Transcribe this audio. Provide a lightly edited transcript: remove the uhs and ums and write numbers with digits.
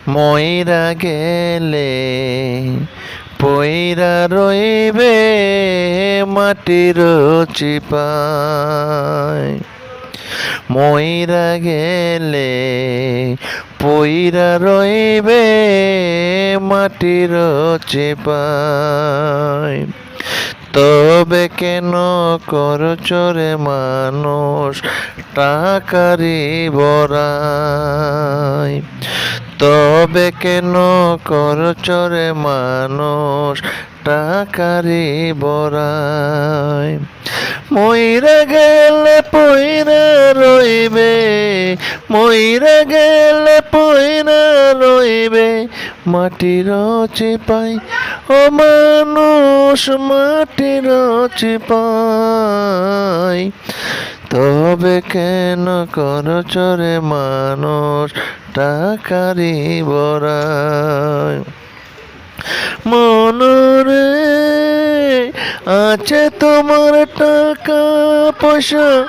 মইরা গেলে পইরা রইবে মাটির চিপায়। মইরা গেলে পইরা রইবে মাটির চিপায়। তবে কেন করছো রে মানুষ টাকারি বড়াই? তবে কেন করছো রে মানুষ টাকারি বড়াই? মইরা গেলে পইরা রইবে, মইরা গেলে পইরা রইবে মাটির চিপাই। ও মানুষ মাটির চিপাই। তবে কেন করছো রে মানুষ টাকারি বড়াই? মনরে আছে তোমার টাকা পয়সা,